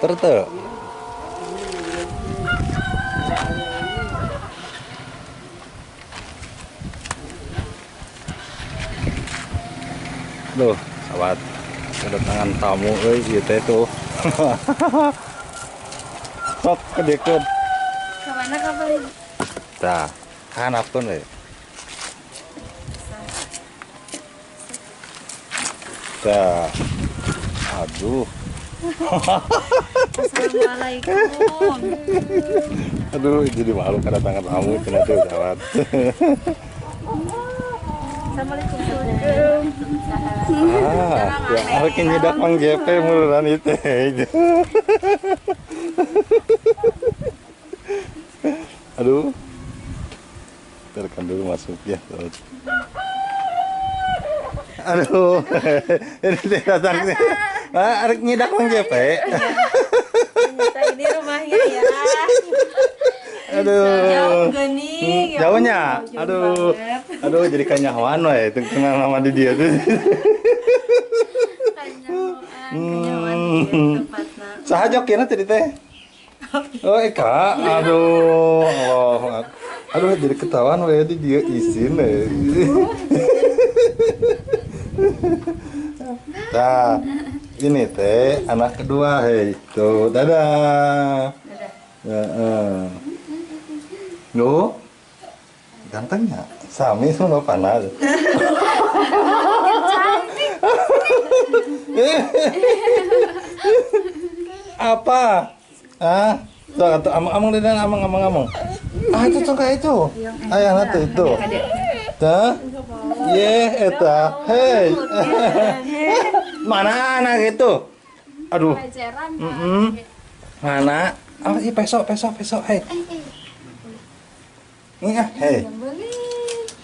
Terus. Duh, sahabat, kedatangan tamu ieu teh tuh. Sok kedekeun. Ka mana ka beli? Tah, hanapkeun we. Tah. Aduh. Assalamualaikum. Aduh, jadi malu kedatangan tamu cenah tuh, sahabat. Assalamualaikum. Ya hareukeun nyedak Mang JP muluran itu. Aduh. Terkan dulu masuk ya. Aduh. Ini teh datang sih. Arek nyedak Mang JP. Ini rumahnya ya. Aduh. Jauh geuning. Jauhnya. Aduh. Aduh jadi kanyahoan we tengah lama di dia tuh. Saha jokina tadi teh? Oh Eka, aduh, Allah. Aduh jadi ketahuan we di dia izin we. Nah, ini teh anak kedua hei. Tuh, dadah. Heeh. Nuh. Gantengnya. Sami semua panas. Apa? Ah, tuh amang dan amang. Ah, itu congkak itu. Ayah nanti itu. Tah? Ye, eta. Hei. Mana anak itu? Aduh. Mana? Ah, besok. Hei. Ini ah, hei.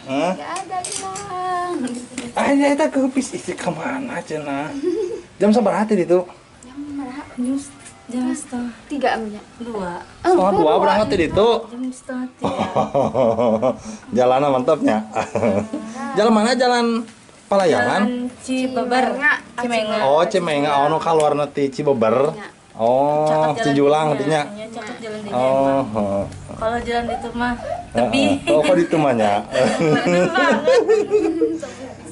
Hah? Gak ada hilang. Ah, ya kita kepis isi kemana cenah? Jam sabaraha teh itu? Jam setengah 3 amnya. 2. Setengah 2 berangkat teh itu. Jam setengah 3. Jalannya mantapnya. Jalan mana? Jalan Palayangan? Cibeber. Cimenga. Oh, Cimenga. Oh, nu kaluar ti Cibeber. Oh, Cijulang artinya. Catat jalan di Oh. Kalau jalan itu mah tebi. Oh, kok di tumanya?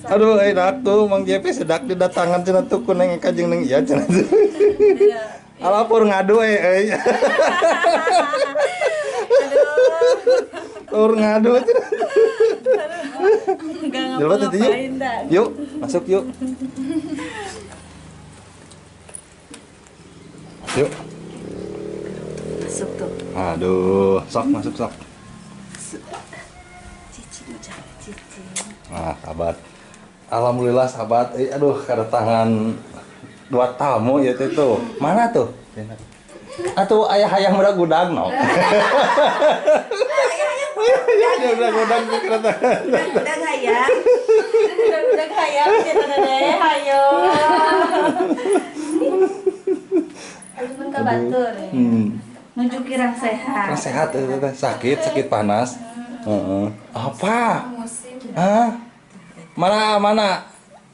Aduh, enak tuh Mang JP sedak didatangan cenah tuh kuneng kajeng neng iya cenah tuh. Alapur ngadu euy. Alapur ngadu cenah. Jalan tadi yuk. Yuk, masuk yuk. Yuk. Masuk tuh. Aduh, sok masuk sok. Cici mau cari cici. Nah, sahabat. Alhamdulillah sahabat. Aduh, kedatangan 2 tamu ya tuh. Mana tuh? Atuh ayah hayang udah gudang no. Ya udah gudang tuh kedatangan. Udah hayang. Udah hayang kita deh, hayo. Cuman ke batur. Menuju kirang sehat. Kan sehat sakit panas. Heeh. Apa? Hah? Mana?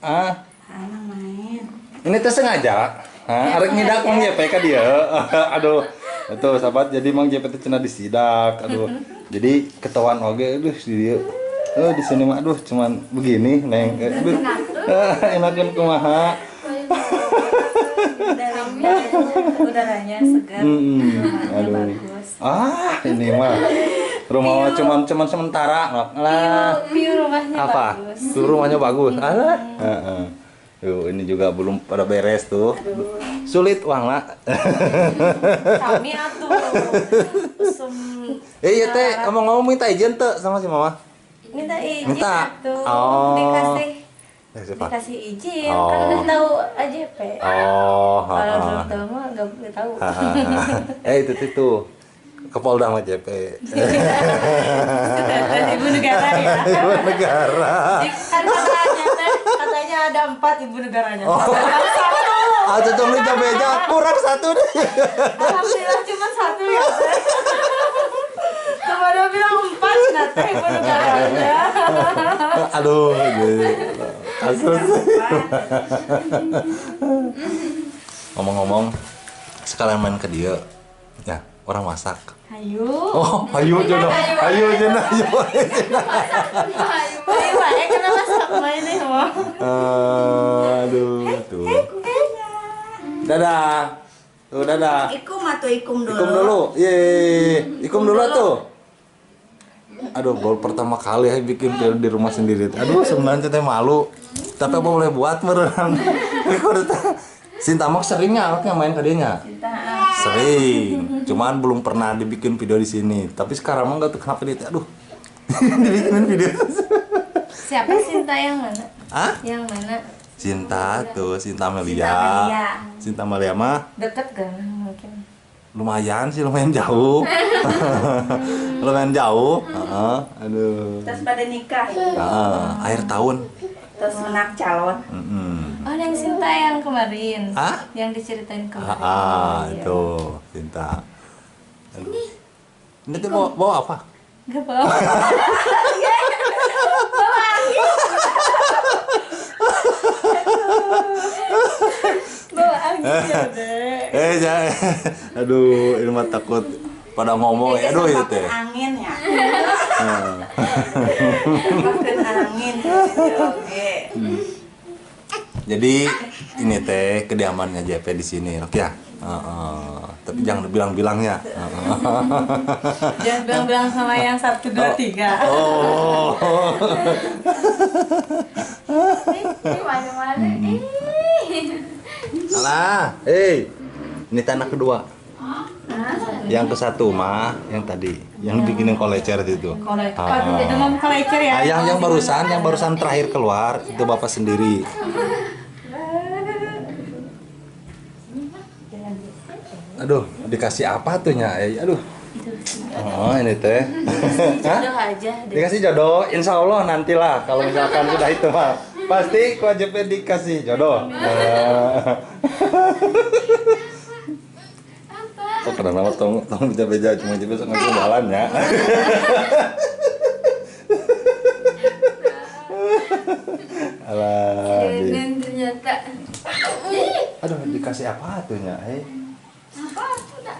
Ah? Anak main. Ini teh sengaja. Hah? Arek nyidak Mang JP ka dia. Aduh. Itu sahabat jadi Mang JP teh cenah disidak. Aduh. Jadi ketahuan oge aduh di dieu. Di sini mah aduh cuman begini neng. Aduh. Enakeun kumaha. Udaranya segar. Aduh. Bagus. Ah, ini mah rumah cuman sementara lah. View rumahnya Apa? bagus. Tuh rumahnya bagus. Alah. Heeh. Tuh, ini juga belum pada beres tuh. Sulit uang lah. Kami atuh. Usum. Iya teh, ngomong-ngomong minta izin tuh sama si mama. Minta izin Minta. atuh. Oh. Siapa? Dikasih izin. Oh. Kan udah tahu AJP. Oh, Kalau belum tahu mah nggak tahu. itu Kapolda sama JP. Ibu negara ya. Ibu negara. Kan katanya ada 4 ibu negaranya. Oh. Cocok nih beja kurang 1 deh. Alhamdulillah cuma 1 ya. Cuma dia bilang 4 nah teh ibu negaranya. Aduh, kasus. Ngomong-ngomong, sekalian main ke dia. Ya, orang masak. Hayu. Oh, ayo Jono. Ayo Jono. Ayo. Hayu wae kana masak main nih mau. Aduh, tuh. Dadah. Tuh, dadah. Ikum dulu. Ikum dulu. Yeay. Ikum dulu tuh. Aduh, baru pertama kali ya bikin video di rumah sendiri. Aduh, sebenarnya teh malu. Tapi apa boleh buat beneran. Sinta mah seringnya anaknya main ke dianya. Sering. Cuman belum pernah dibikin video di sini. Tapi sekarang mah enggak tuh kenapa dia aduh. Dibikinin video. Siapa Sinta yang mana? Hah? Yang mana? Sinta tuh, Sinta Melia. Melia. Sinta Melia mah Deket kan mungkin. lumayan sih, lumayan jauh. Lumayan jauh. Aduh. Terus pada nikah. Akhir tahun. Terus anak calon. Oh, yang Sinta yang kemarin. Hah? Yang diceritain kemarin. Itu Sinta. Aduh. Ini tuh bawa apa? Gak bawa. Bawa angin ya, Dek. Jangan. Aduh, ini mah takut pada ngomong ya. Aduh, itu teh. Angin ya. Pakai angin. Oke. Jadi ini teh kediamannya JP di sini, Rok ya. Tapi jangan bilang-bilangnya. Jangan bilang-bilang sama yang 1, 2, 3. Oh. Ini mana-mana. Alah, ini tanah kedua. Yang ke satu mah, yang tadi, yang bikinin kolecer itu. Kolecer. Aduh, demam kolecer ya. Yang barusan terakhir keluar itu bapak sendiri. Aduh, dikasih apa tuh nya? Aduh. Oh, ini teh. Jodoh aja deh. Dikasih jodoh, insya Allah nantilah kalau misalkan sudah itu mah pasti kewajiban dikasih jodoh. Oh, karena tong beja-beja cuma besok nggak jalan ya. Alah. Dan ternyata Aduh, dikasih apa tuh nya? apa tuh dah?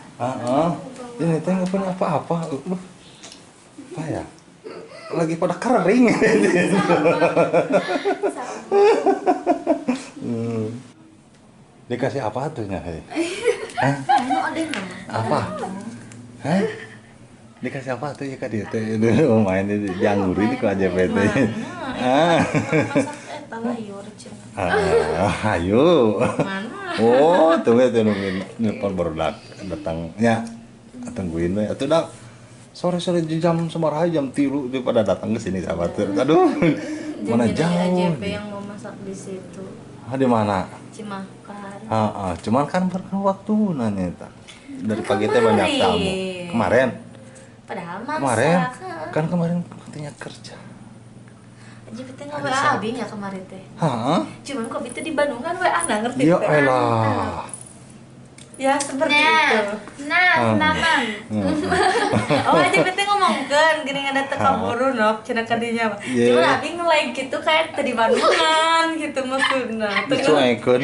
Ini teh nggak punya apa-apa. Apa ya? Lagi pada kering. Dikasih apa tuh nya? Apa? Hah? Dikasih apa tuh ya kak dia teh? Oh, main dianggurin di kelas JPT. Ayo. Oh, tunggu nelfon baru datang. Ya, tungguin we. Atuh dah. Sore-sore jam semaraha jam 3 dia pada datang ke sini sahabat. Aduh. Mana jauh. JP yang mau masak di situ. Di mana? Cimakan. Cuman kan waktu nanya eta. Dari pagi teh banyak tamu. Kemarin. Padahal masak. Kemarin kan kemarin katanya kerja. JPT nggak WA Abi ya kemarin teh. Cuman kok itu di Bandung kan WA nggak ngerti. Ya elah. Ya seperti Nah, itu. teman. Oh JPT ngomongkan gini ada teka buru nok cina kadinya. Yeah. Cuman Abi nge-like gitu kayak tadi Bandungan gitu maksudnya. Dicuekeun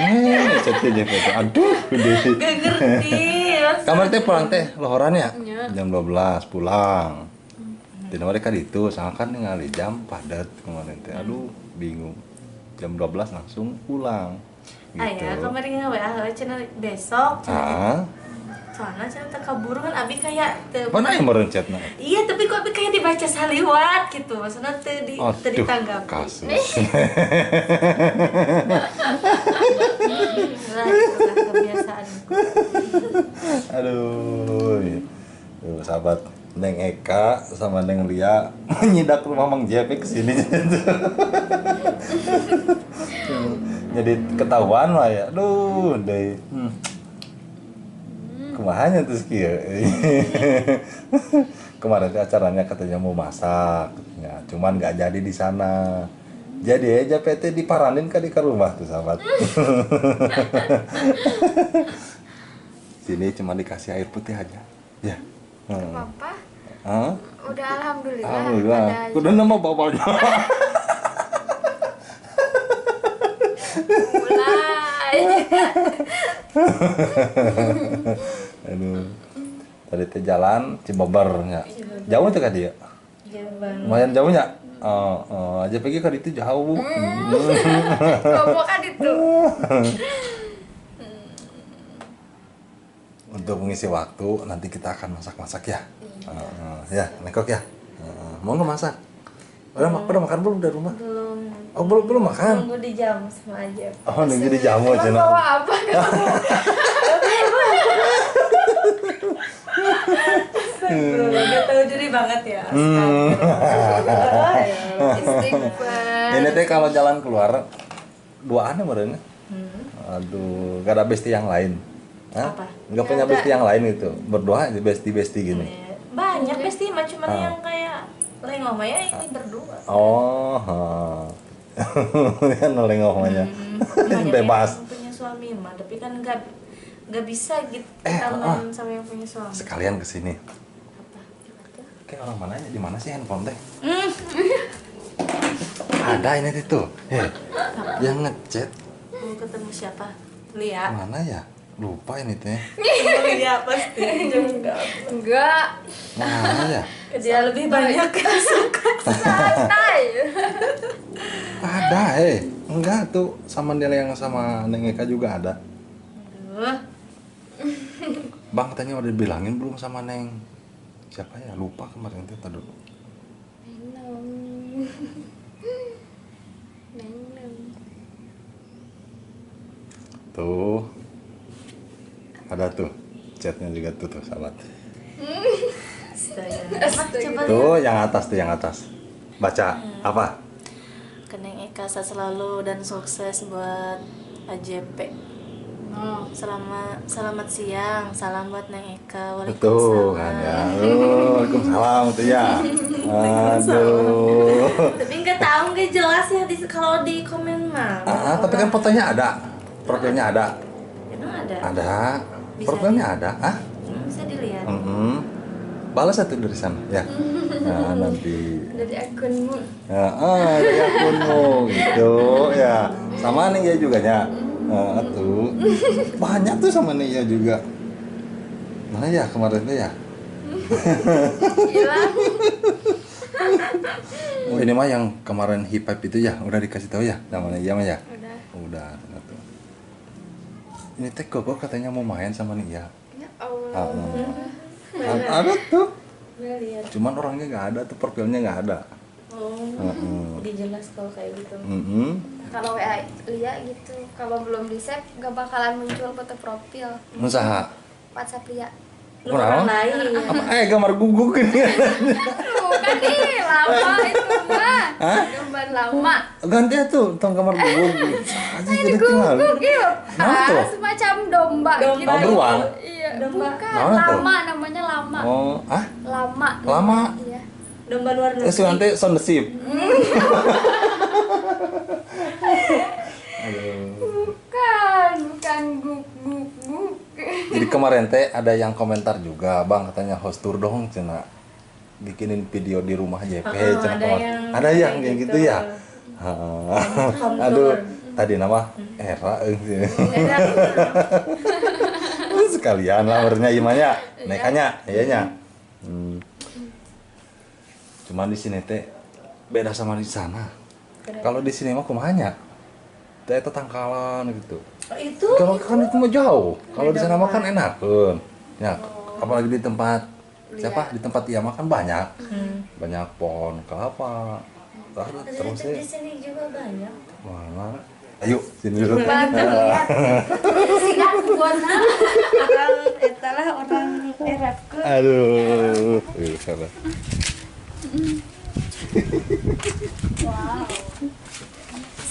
chatnya JPT. Aduh, Gak ngerti. kamar teh pulang teh lohoran ya? Jam 12 pulang. Tidak ada kan itu, sangat kan ningali jam padat kemarin teh. Aduh, bingung. Jam 12 langsung pulang. Gitu. Ayah, kemarin nge WA cina besok. Soalnya cina teka buru kan Abi kayak Mana yang meureun chatna? Iya, tapi kok Abi kayak dibaca saliwat gitu. Maksudnya teu ditanggapi. Kasus. Lah, itulah kebiasaanku. Aduh. Tuh, sahabat Neng Eka sama Neng Lia menyidak rumah Mang JP kesini. Jadi ketahuan lah ya. Aduh, deh. Kumahanya tuh kieu. Kemarin tuh acaranya katanya mau masak, ya, cuman nggak jadi di sana. Jadi aja PT diparanin ke rumah tuh sahabat. Sini cuma dikasih air putih aja. Ya. Papa, Hah? udah alhamdulillah. Alhamdulillah. Ada aja. Kudu nama bapaknya. Mulai. Aduh. Tadi teh jalan Cibober nya. Jauh teh ka dieu? Jauh banget. Lumayan jauhnya. Aja pergi ka ditu jauh. Gobokan itu. Untuk mengisi waktu nanti kita akan masak-masak ya. Ya, nekok ya. Mau nggak masak? Udah makan belum dari rumah? Belum. Oh, belum makan. Nunggu di jam sama aja. Oh, nunggu di jamu Emang cenah. bawa apa? Gak tahu diri banget ya. Istighfar. Ini teh kalau jalan keluar duaan meureun. Aduh, gak ada bestie yang lain. Hah? Apa? Gak punya bestie yang lain itu. Berdoa aja bestie gini. Banyak pasti mah cuman yang kayak lengah mah ya ini berdua. Oh, kan lengah namanya. Banyak Bebas. yang punya suami mah, tapi kan nggak bisa gitu kita main sama yang punya suami. Sekalian kesini. Apa? Kayak orang mananya di mana sih handphone teh? Ada ini tuh. Yang ngechat Mau ketemu siapa? Lia. mana ya? Lupa ini teh. Lia pasti. Enggak. Enggak. Mana ya? Dia lebih banyak suka. Santai. Ada enggak tuh sama dia yang sama Neng Eka juga ada. Aduh. Bang katanya udah bilangin belum sama Neng? Siapa ya? Lupa kemarin tuh tadi dulu. Tuh. Ada tuh. Chatnya juga tuh sahabat. Astaga. Coba Tuh yang atas. Baca apa? Keneng Eka sehat selalu dan sukses buat AJP. Selamat siang, salam buat Neng Eka. Betul kan ya. Waalaikumsalam tuh ya. Aduh. Tapi nggak tahu nggak jelas ya kalau di komen mah. Tapi kan fotonya ada. Profilnya ada. Emang ada? Ada. Bisa Profilnya ada. Bisa dilihat. Balas satu dari sana ya. Nah, nanti. Dari akunmu. Dari akunmu gitu ya. Sama nih ya juga ya. Tuh. Banyak tuh sama nih ya juga. Mana ya kemarin tuh ya? Hilang. Oh ini mah yang kemarin hip hop itu ya, udah dikasih tahu ya namanya ya mah ya? Udah. Tuh. Ini teh kok katanya mau main sama nih ya. Ya Allah. Ada tuh. Udah lihat. Cuman orangnya nggak ada tuh, profilnya nggak ada. Jadi jelas kalau kayak gitu. Kalau WA Lia gitu, kalau belum di save gak bakalan muncul foto profil. Usaha. WhatsApp Lia. Lu orang lain. Apa? Gambar guguk ini. Bukan nih, lama itu mah. Gambar lama. Ganti ya tuh, tong gambar guguk. Aja jadi tinggal. Guguk yuk. Kenapa tuh? Semacam domba gitu. Oh, beruang? Iya, Domba. bukan. Mana tuh? Lama namanya lama. Oh, Lama. Lama? Iya. Domba luar negeri. Terus nanti sound the ship. Bukan guguk. Jadi kemarin teh ada yang komentar juga, Bang katanya host tour dong cina bikinin video di rumah JP cina kemarin. Ada yang kayak gitu ya. Aduh, tadi nama Era sekalian lamarnya gimana? Nekanya, iyanya. Cuman di sini teh beda sama di sana. Kalau di sini mah kumanya teh tetangkalan gitu. Itu Kalau kan itu mah jauh. Kalau di sana mah kan enakeun. Ya, apalagi di tempat siapa? Di tempat dia makan banyak. Banyak pohon kelapa. Terus di sini juga banyak. mana? Ayo, sini dulu. Singkat buana orang etalah orang erapkeun. Aduh. Salah.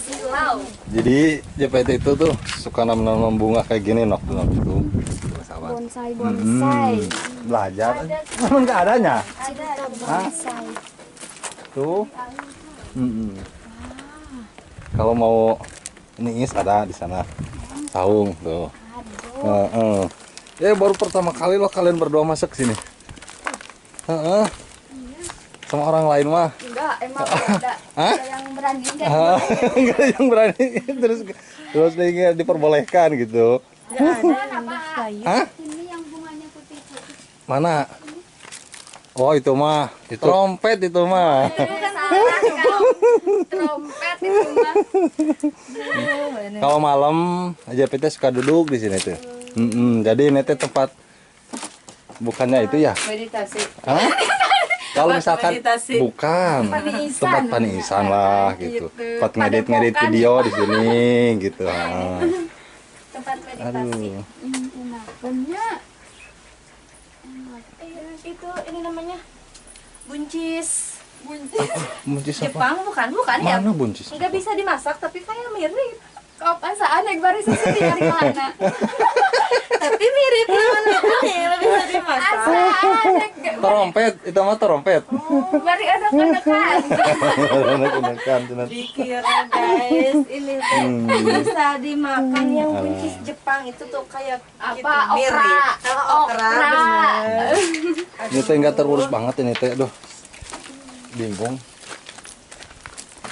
Silau. Jadi JPT itu tuh suka nanam bunga kayak gini nok itu. Sahabat. Bonsai. Belajar. Emang nggak adanya. Ada bonsai. Tuh. Kalau mau niis ada di sana. Saung tuh. Baru pertama kali loh kalian berdua masuk sini. Sama orang lain mah. Enggak, emang ada yang berani kan? Enggak ada yang berani terus diperbolehkan gitu. Nggak ada yang kayu. Hah? Ini yang bunganya putih-putih. Mana? Oh itu mah, trompet itu mah. Bukan salah kan? Trompet itu mah. Kalau malam aja PT suka duduk di sini tuh. Jadi ini teh tempat bukannya itu ya? Meditasi. Hah? Kalau misalkan meditasi. bukan tempat panisan lah gitu. Tempat ngedit video di sini gitu. Tempat meditasi. Aduh. Enakannya. Itu ini namanya buncis. Buncis apa? Jepang bukan ya? Mana buncis? Nggak bisa dimasak tapi kayak mirip. Kau pasaan naik baris sendiri dari mana? Tapi mirip mana nih bisa dimasak. Trompet, itu mah trompet. Bari ada kenekan. Dikira guys, ini tuh bisa dimakan yang buncis Jepang itu tuh kayak Apa? gitu, mirip. Okra. Okra, bener. Ini teh nggak terurus banget ini teh, aduh. Bingung.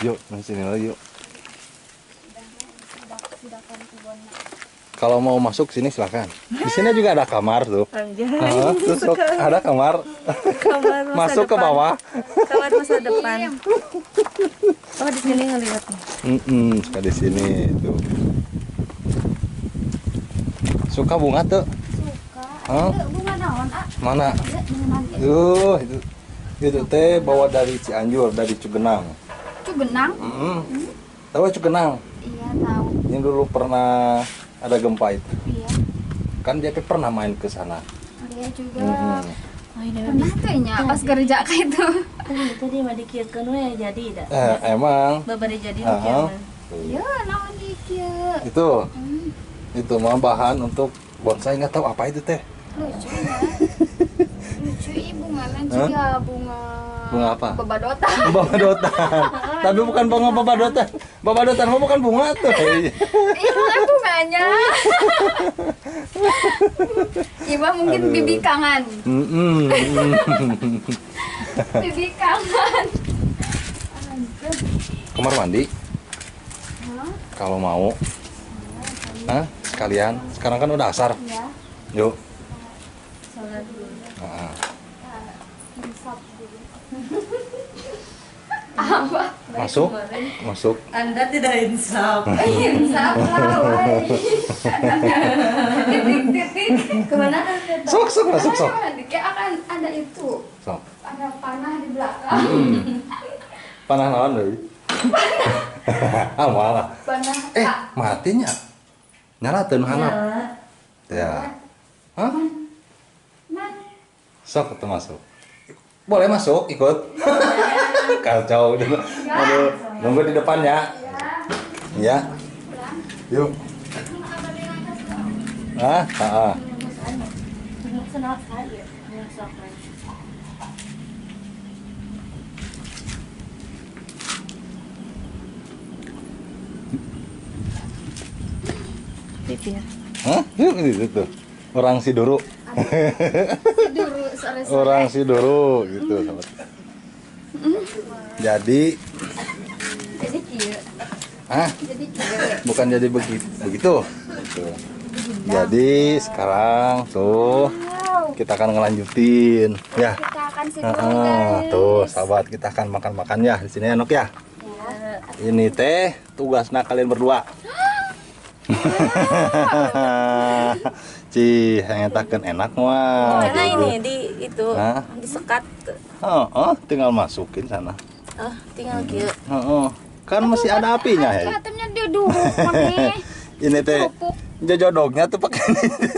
Yuk, di sini lagi yuk. Kalau mau masuk sini silakan. Di sini juga ada kamar tuh. Terus ada kamar. Kamar masa Masuk ke depan. bawah. Kamar masa depan. Oh di sini ngeliat nih. Suka di sini tuh. Suka bunga tuh? Suka. Hah? Bunga naon, ah? Mana? Ya, bunga naon. Tuh, itu teh bawa dari Cianjur, dari Cugenang. Cugenang? Tahu Cugenang? Iya, tahu. Yang dulu pernah ada gempa itu. Iya. Kan JP pernah main ke sana. Dia juga. Oh ini Pernah tuh nya pas kerja kayak itu. itu dia mah dikirkeun we jadi dah. Emang. Babari jadi Aha. kieu. Ya, naon di kieu. Itu mah bahan untuk bonsai, nggak tahu apa itu teh. Lucu ya. Lucu ibu nganan juga bunga. Bunga apa? Babadotan. Babadotan. Tapi bukan bunga babadotan. Babadotan mah bukan bunga tuh. Iya, bukan bunganya. Ibu mungkin Aduh. bibi kangen. Bibi kangen. Kamar mandi kalau mau. Hah? Sekalian. Sekarang kan udah asar. Ya. Yuk. Salat dulu. Nah, Insap dulu. Apa? masuk. Masuk. Anda tidak insaf. Insap lah, woy. Titik-titik. Kemana kan? Sok masuk sok. Kayak akan ada itu. Sok. Ada panah di belakang. Panah naon deui? Ah, malah. Panah. Matinya. Nyalateun handap. Ya. Hah? Man. Sok atuh masuk. Boleh masuk, ikut. Kacau. Aduh, nunggu di depan ya. Ya. Yuk. Ah. Senang sekali ya. Pipi ya. Hah? Yuk itu tuh. Orang Siduru. Dulu sore-sore. Orang Siduru gitu, sahabat. Jadi, Jadi kieu. Jadi kieu. bukan jadi begitu. Gitu. Jadi sekarang tuh kita akan ngelanjutin ya. Kita akan sinkron, guys. Tuh, sahabat, kita akan makan-makan ya di sini Nok ya. Ini teh tugasnya kalian berdua. Cih, ngetakeun enak mah. Nah ini di itu Hah? disekat. Tinggal masukin sana. Tinggal kieu. Kan masih ada apinya ya. Kelihatannya dia dulu maneh. Ini teh jojodognya tuh pakai ini.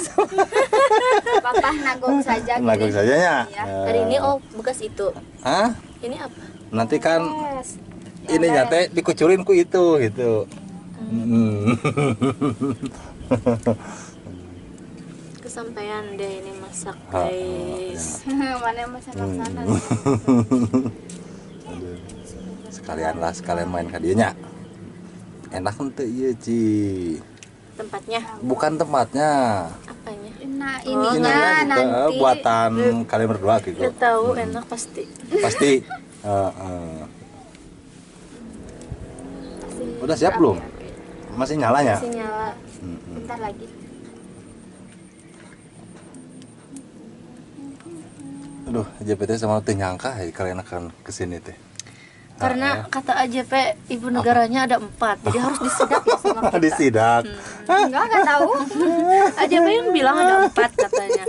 Papa nagong saja. Nagong saja ya. Iya. Hari ini bekas itu. Hah? Ini apa? Nanti kan Yes. ini nyate dikucurin ku itu gitu. Kesampaian deh ini masak Ha, guys. Mana yang masak sana? Sekalian main ke dianya. Enak ente ieu Ci. Tempatnya Bukan tempatnya. apanya? Nah, Ininya ininya gitu, nanti buatan kalian berdua gitu. Udah tahu enak pasti. Pasti. Udah siap belum? Masih nyala ya? Masih nyala. Bentar lagi. Aduh, JPT sama teh nyangka kalian akan kesini teh. Karena kata AJP ibu negaranya ada 4, jadi harus disidak ya sama kita. Disidak. Enggak tahu. AJP yang bilang ada 4 katanya.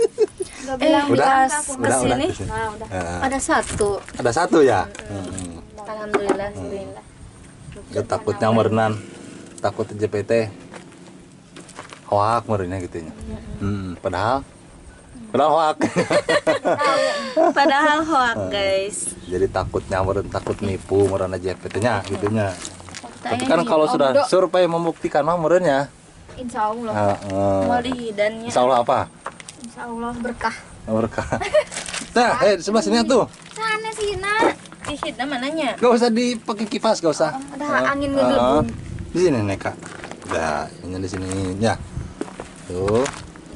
Enggak bilang Pas Udah, kesini Nah, udah. ada 1. Ada 1 ya? Alhamdulillah. Alhamdulillah. Gak takutnya merenan. Takut JPT. Hoak merennya gitu ya. Padahal hoak. Padahal hoak guys. Jadi takut nyamperin, takut nipu merana JPT-nya gitunya. Tapi kan Tanya kalau nih, sudah survei membuktikan mah merennya. Insya Allah. Walidannya. Insya Allah apa? Insya Allah berkah. Berkah. Nah, sebelah sini tuh. Sana sih, Nak. Ihidna mananya? Gak usah dipakai kipas, gak usah. Udah angin ngegelembung. Di sini nih kak. Udah, ini di sini ya. Tuh,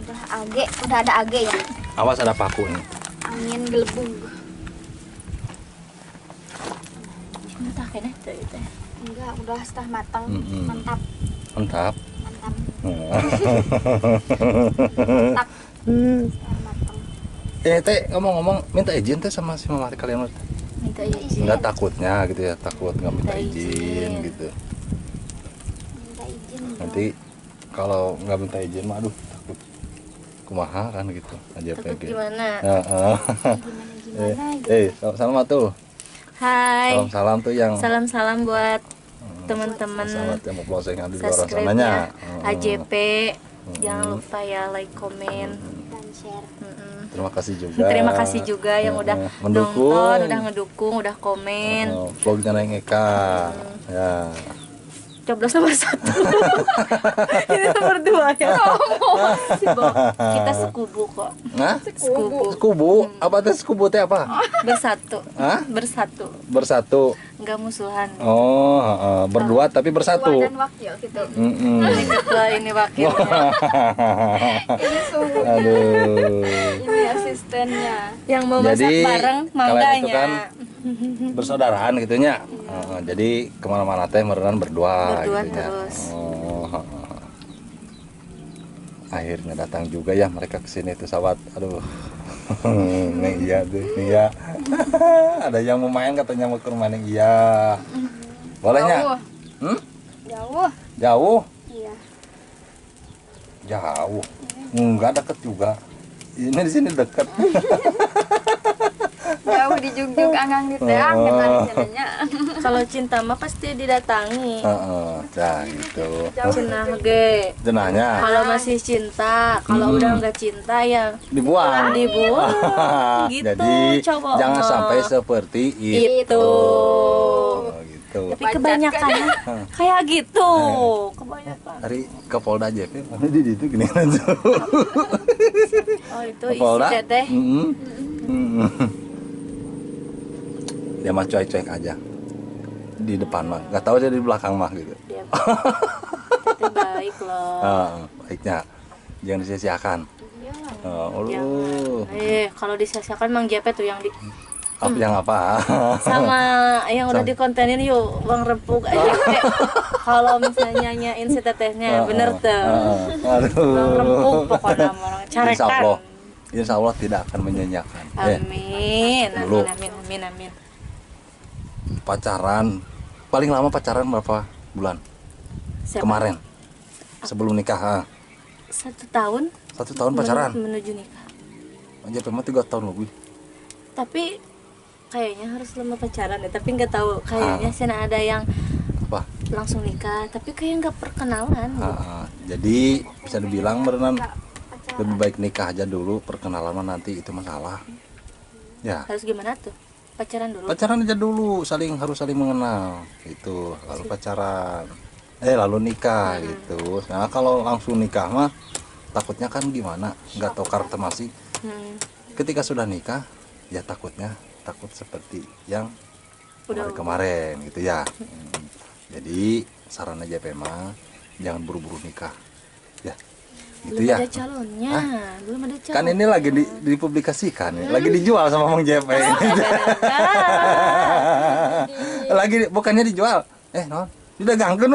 Udah ada age ya. awas ada paku nih. Angin gelembung. Entah kayaknya itu. Enggak, udah setengah matang. Mm-mm. Mantap. Mantap. Mantap. Mantap. Setengah matang. Teh ngomong-ngomong minta izin teh sama si mama kalian. Minta izin. Enggak takutnya gitu ya, takut nggak minta izin gitu. Minta izin. Nanti kalau nggak minta izin mah aduh takut kumaha kan gitu aja Takut pengen. gimana? Gimana Salam tuh. Hai. Salam tuh yang Salam-salam buat teman-teman sahabat yang mau closing di luar sananya. subscribe-nya AJP. Jangan lupa ya like, komen. dan share. Terima kasih juga. Terima kasih juga yang udah mendukung. nonton, udah ngedukung, udah komen. Vlognya Neng Eka. Ya. Coblos nomor 1. Ini nomor 2 ya. Si Bob. Kita sekubu kok. Hah? Sekubu. Skubu? Apa tuh skubu teh apa? Bersatu. Hah? Bersatu. Bersatu. Enggak musuhan. Oh, berdua tapi bersatu. Ketua dan wakil gitu. Ini ketua, ini wakilnya. Ini suhu. Aduh. Ini asistennya. Yang mau masak Jadi, bareng kalian itu mangganya. kan bersaudaraan gitunya. Jadi kemana-mana teh merenan berdua Berdua gitunya. terus. Akhirnya datang juga ya mereka kesini tuh sahabat. Aduh. Neng iya deh, nih ya. Ada yang mau main katanya mau ke rumah Neng iya. Bolehnya? Jauh. Jauh. Jauh? Iya. Jauh. Enggak deket juga. Ini di sini deket. Jauh di Jugjug anggang di teang jalannya. Kalau cinta mah pasti didatangi. Nah gitu. Cenah ge. Jenahnya Kalau masih cinta, kalau udah nggak cinta ya dibuang. dibuang. Gitu. Jadi Coba jangan mah. sampai seperti itu. Oh, gitu. Tapi kebanyakan kayak gitu. Kebanyakan. Dari ke Polda aja, mana di situ gini aja. Oh itu Ke isi Polda. teteh. Dia mah cuek-cuek aja. Di depan mah, nggak tahu dia di belakang mah gitu. Dia teteh baik loh. Baiknya jangan disia-siakan. Kalau disia-siakan Mang JP tuh yang di Yang apa? sama yang udah dikontenin yuk Bang Rempuk aja. Kalau misalnya nyanyain si tetehnya bener tuh. Bang Rempuk pokoknya orang carekan. Insya Allah tidak akan menyanyiakan. Amin. Dulu. Amin. Pacaran paling lama pacaran berapa bulan? Siapa? Kemarin sebelum nikah. 1 tahun 1 tahun pacaran. menuju nikah. Aja memang 3 tahun lebih. Tapi kayaknya harus lama pacaran deh. Tapi nggak tahu kayaknya sih ada yang Apa? langsung nikah. Tapi kayak nggak perkenalan. Jadi bisa dibilang berenang lebih baik nikah aja dulu, perkenalan mah nanti itu masalah. Ya. Harus gimana tuh? Pacaran dulu. Pacaran aja dulu, harus saling mengenal gitu. Lalu pacaran. Lalu nikah gitu. Nah, kalau langsung nikah mah takutnya kan gimana? Nggak tahu karakter masing. Ketika sudah nikah, ya takut seperti yang kemarin gitu ya. Jadi saran aja mah jangan buru-buru nikah. Ya. Gitu Belum ya. ada calonnya. Belum ada calon. Kan ini lagi dipublikasikan, lagi dijual sama Mang JP ini. Lagi bukannya dijual. Non, Didagangkeun.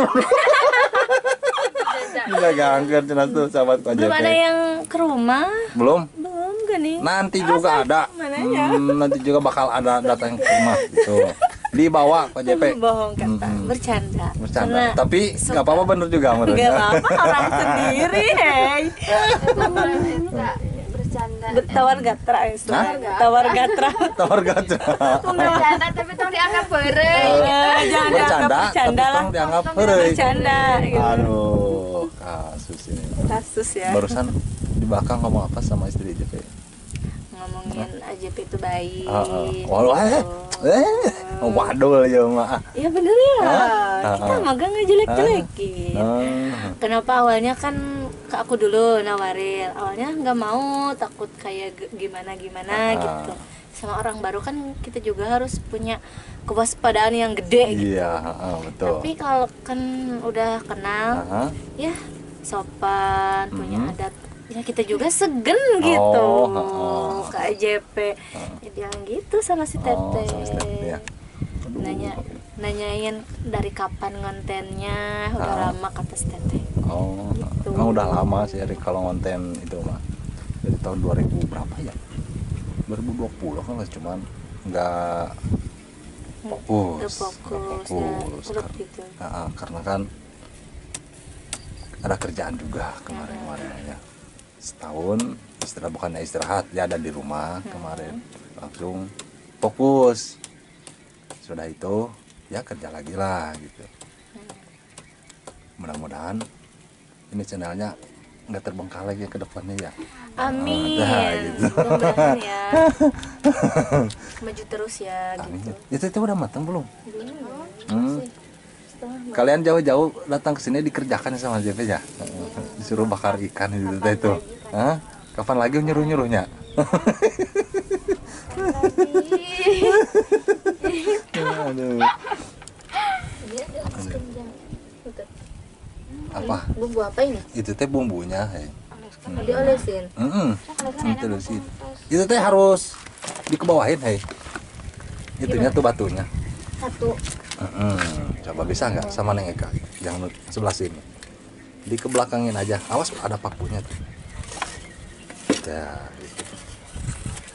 Didagangkeun cenah tuh sahabat Pak Belum JP. ada yang ke rumah. Belum? Belum gini. Nanti juga ada. Nanti juga bakal ada datang ke rumah gitu. Dibawa Pak JP. Bohong kata, bercanda. Bercanda. Karena Tapi nggak apa-apa bener juga nggak menurutnya. apa-apa orang sendiri, hey. Enggak bercanda. Tawar gatra istilahnya. Tawar gatra. Tawar gacha. Bercanda tapi tong dianggap beureuy. Jangan dianggap bercanda lah. tapi dianggap heureuy. Bercanda gitu. Aduh, kasus ini. Kasus ya. Barusan di belakang ngomong apa sama istri JP? Ngomongin AJP itu baik. Waduh, waduh ya mah. Ya bener ya. Kita mah gak ngejelek-jelekin. Kenapa awalnya kan ke aku dulu nawarin. Awalnya nggak mau, takut kayak gimana-gimana gitu. Sama orang baru kan kita juga harus punya kewaspadaan yang gede gitu. Iya, betul. Tapi kalau kan udah kenal, ya sopan, punya adat. Ya kita juga segen gitu. Ke AJP. Ya bilang gitu sama si Tete. Sama si Tete ya. Nanyain dari kapan ngontennya, udah lama kata si Tete. Gitu. Emang udah lama sih Erik kalau konten itu mah. Dari tahun 2000 berapa ya? 2020 kan lah, cuman nggak fokus. Udah gitu. Karena kan ada kerjaan juga kemarin ya. Setahun bukannya istirahat ya, ada di rumah kemarin, langsung fokus. Sudah itu ya kerja lagi lah gitu. Mudah-mudahan ini channelnya nggak terbengkalai ya ke depannya ya. Amin. Gitu. Mudah-mudahan ya. Maju terus ya gitu. Itu udah matang belum? Kalian jauh-jauh datang ke sini dikerjakan sama JP ya? Disuruh bakar ikan itu. Hah? Kapan lagi nyuruh-nyuruhnya? Aduh. Apa? Bumbu apa ini? Itu teh bumbunya, Diolesin. Diolesin. Itu teh harus dikebawahin, Itunya tuh batunya. Satu. Coba bisa nggak sama Neng Eka? Jangan sebelah sini. Dikebelakangin aja. Awas ada pakunya tuh. Ya, gitu.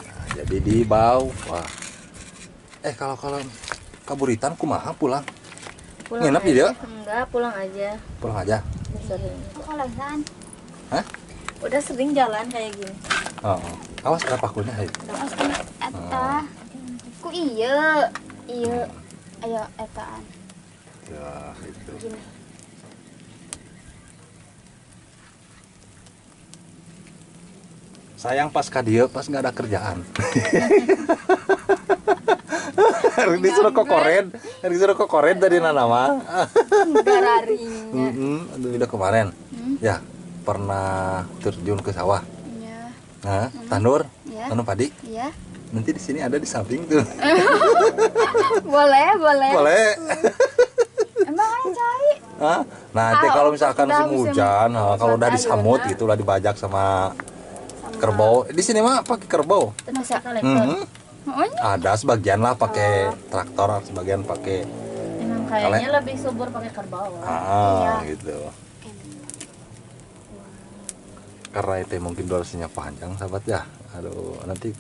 Nah, jadi di bawah. Kalau kaburitan kumaha pulang? Nginep di dia? Enggak, pulang aja. Pulang aja. Kolesan. Hah? Udah sering jalan kayak gini. Awas ada pakunya, Eta. Ku iya. Ayo etaan. Ya, itu. Sayang pas kadio pas nggak ada kerjaan. Hari disuruh kokoren tadi nama. Gararinya. Aduh udah kemarin. Ya pernah terjun ke sawah. Iya. Nah, tandur, Iya. tanam padi. Iya. Nanti di sini ada di samping tuh. Boleh. Boleh. Emang aja cai. Nanti kalau misalkan udah musim hujan, kalau udah ayo, disamut gitu lah dibajak sama kerbau. Di sini mah pakai kerbau. Masa Ada sebagian lah pakai traktor, sebagian pakai Emang kayaknya lebih subur pakai kerbau. gitu. Karena itu mungkin durasinya panjang, sahabat ya. Aduh, nanti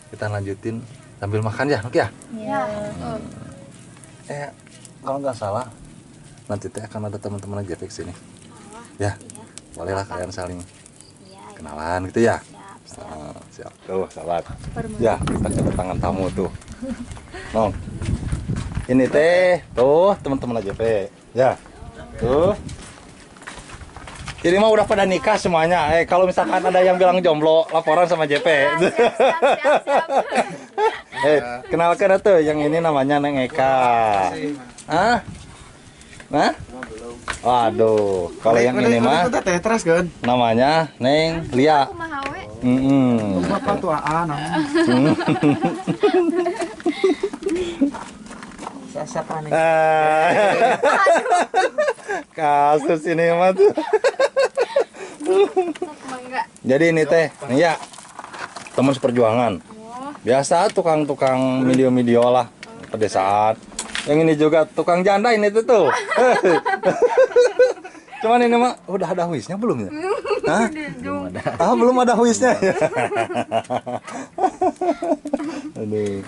kita lanjutin sambil makan ya, Nuk ya. Iya. Kalau nggak salah nanti teh akan ada teman-teman JP sini. Ya, bolehlah kalian saling kenalan gitu ya. Siap. Tuh, sahabat. Ya, kita kedatangan tamu tuh. Nong. Ini teh, tuh teman-teman JP. Ya. Tuh. Ini mah udah pada nikah semuanya. Kalau misalkan ada yang bilang jomblo, laporan sama JP. Siap. Kenalkan tuh, yang ini namanya Neng Eka. Waduh, kalau yang ini mah tetras kan? namanya Neng Lia. Kumaha we? Bapak tuaan. Siapa nih? Kasus ini mah tuh. Mangga. Jadi ini teh, nih ya, teman seperjuangan. Biasa tukang-tukang video-video lah pedesaan. Yang ini juga tukang janda ini tuh. Cuman ini mah udah ada huisnya belum ya? Hah? Belum ada. Ah, belum ada huisnya ya. Aduh.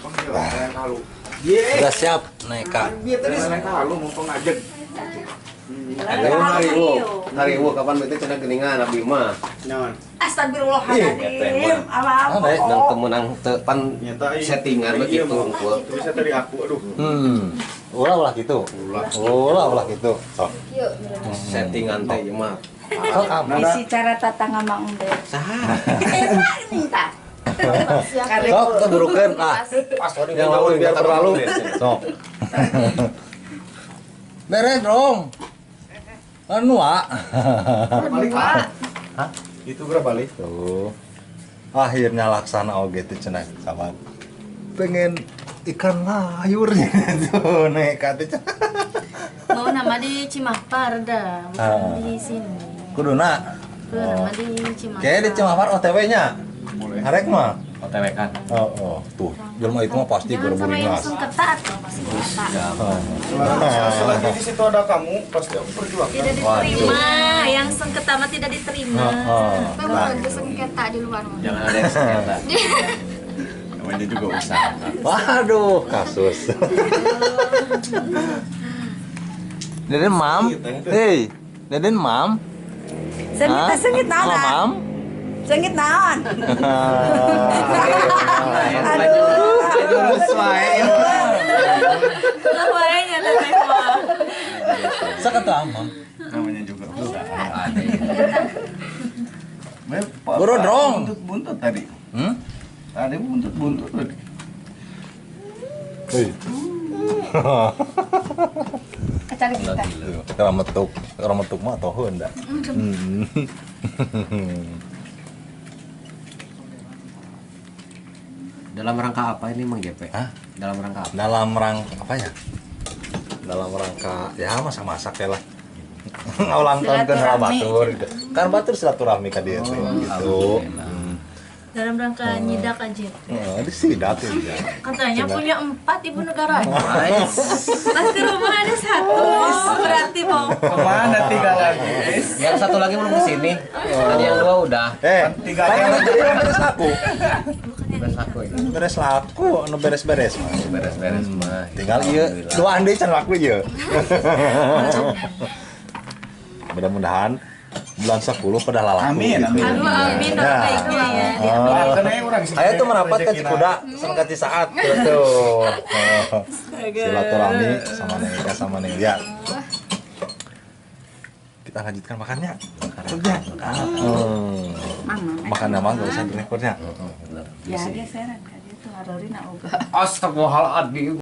Halu. Udah siap naik Kak. Biar tadi halu mumpung ngajak. Hariwu kapan bete cenah geuningan abdi mah. Naon? Astagfirullahaladzim. Ah, baik. Dan temenang teu pan settingan begitu hungkul. Bisa tadi aku aduh. Ulah gitu. Ulah gitu. Sok. Yuk, Settingan teh ieu mah. Sok aman. Isi cara tatang sama umbe. Saha? Enak minta. Sok keburukan ah. Yang lalu biar berlalu. Sok. Beres dong. Anu Balik ah. Hah? Itu berapa balik? Tuh. Akhirnya laksana oge teh cenah sahabat. Pengen ikan layurnya tuh naik ka teh. Mau nama di Cimahpar dah, bukan di sini. Kuduna. Tuh nama di Cimahpar. Kayak di Cimahpar OTW-nya. Boleh. Harek mah. OTW kan. Oh, tuh. Jelma itu mah pasti Jangan sama berburu yang ngas. langsung ketat, pasti ketat. Selagi di situ ada kamu, pasti aku perjuangkan. Tidak diterima, yang sengketa mah tidak diterima. memang ada sengketa di luar mah. Jangan ada yang sengketa. Namanya juga usaha. Waduh, kasus. Deden mam, hei, Deden mam. Sengit naon ah? Mam. Sengit naon? Lurus wae. Lah waenya teh mah. Sakata mam. Namanya juga usaha. Buru dong. Buntut tadi. Tadi buntut tadi. Hei. Cari kita. Rametuk mah tohun dah. Dalam rangka apa ini Mang JP? Hah? Dalam rangka apa? Dalam rangka apa ya? Dalam rangka ya masak-masak ya lah. Ulang tahun ke batur. Kan batur silaturahmi ka dieu teh gitu. Dalam rangka nyidak aja. Oh, di sidat ya. Katanya punya 4 ibu negara. Pasti rumah ada 1. Berarti mau. Kemana 3 lagi? Yang satu lagi belum kesini. Tadi yang 2 udah. Tiga Saya lagi. jadi beres laku. Beres aku ya. Beres laku, anu beres-beres mah. Beres-beres mah. Tinggal ieu doaan deui can laku ieu. Mudah-mudahan bulan 10 pada lalaku. Amin, gitu. amin. Aduh, amin dong Ya. baiknya ya. Karena orang Aya tuh merapat ke Cikuda, senengkati saat tuh. Silaturahmi sama Neng Ika sama Neng Lia. Kita lanjutkan makannya. Kerja. Makan nama gak usah direkodnya. Ya geseran kan itu harorina oga. Astagfirullahaladzim.